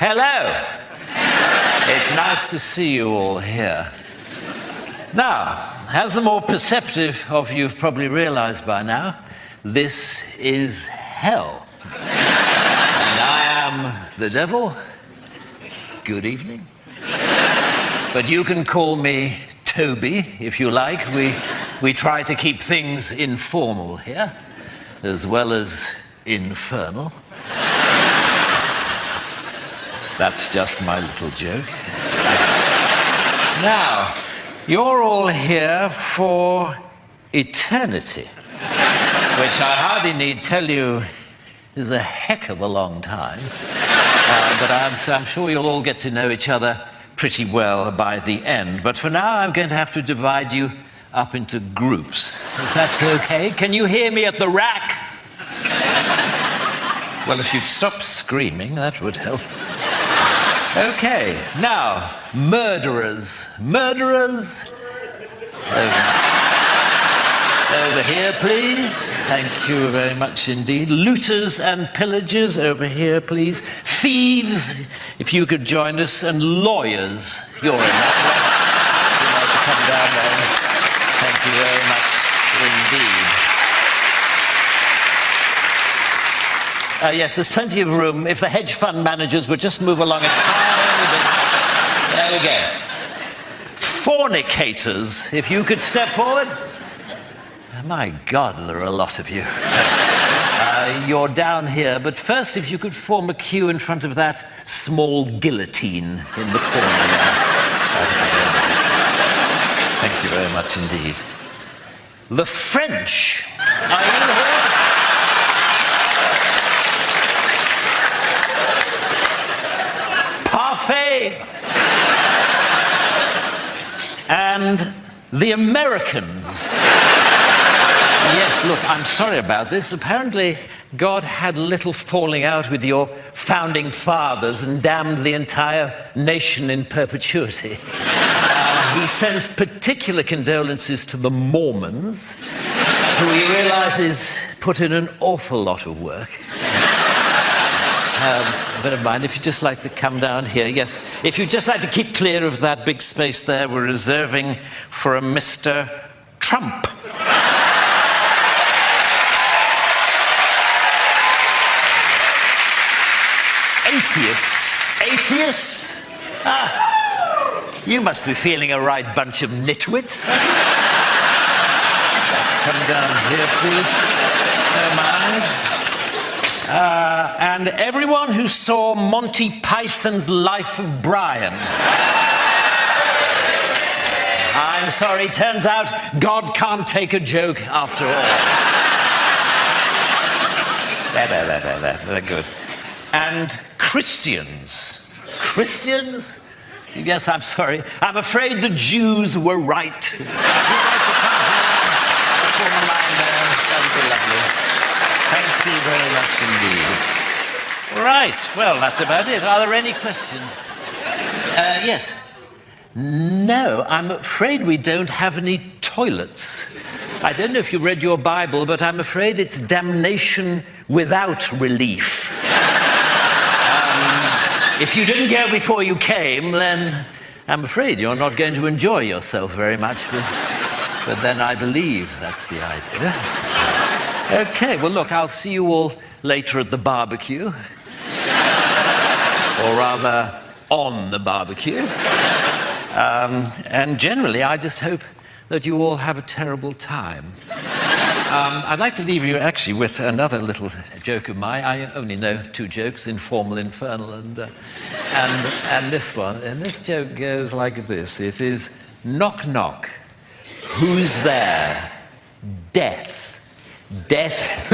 Hello. It's nice to see you all here. Now, as the more perceptive of you have probably realized by now, this is hell. And I am the devil. Good evening. But you can call me Toby, if you like. We try to keep things informal here, as well as infernal. That's just my little joke. Now, you're all here for eternity, which I hardly need tell you is a heck of a long time. But I'm sure you'll all get to know each other pretty well by the end. But for now, I'm going to have to divide you up into groups, if that's okay. Can you hear me at the rack? Well, if you'd stop screaming, that would help. Okay, now, murderers. Murderers? Over here, please. Thank you very much indeed. Looters and pillagers, over here, please. Thieves, if you could join us. And lawyers, you're in that one. You'd like to come down there. Thank you very much indeed. Yes, there's plenty of room. If the hedge fund managers would just move along a tiny bit. There we go. Fornicators, if you could step forward. My God, there are a lot of you. You're down here, but first, if you could form a queue in front of that small guillotine in the corner there. Thank you very much indeed. The French. Are you here? Parfait. And the Americans. Yes, look, I'm sorry about this. Apparently, God had a little falling out with your founding fathers and damned the entire nation in perpetuity. He sends particular condolences to the Mormons, who he realizes put in an awful lot of work. But never mind, if you'd just like to come down here, yes. If you'd just like to keep clear of that big space there, we're reserving for a Mr. Trump. Atheists. Atheists? Ah, you must be feeling a right bunch of nitwits. Come down here, please. Don't mind. And everyone who saw Monty Python's Life of Brian. I'm sorry, turns out God can't take a joke after all. They're good. And Christians. Christians? Yes, I'm sorry. I'm afraid the Jews were right. Thank you very much indeed. Right, well, that's about it. Are there any questions? Yes. No, I'm afraid we don't have any toilets. I don't know if you read your Bible, but I'm afraid it's damnation without relief. If you didn't go before you came, then I'm afraid you're not going to enjoy yourself very much. But then I believe that's the idea. Okay, well, look, I'll see you all later at the barbecue. Or rather, on the barbecue. And generally, I just hope that you all have a terrible time. I'd like to leave you actually with another little joke of mine. I only know two jokes, informal, infernal, and this one. And this joke goes like this. It is, knock, knock. Who's there? Death. Death.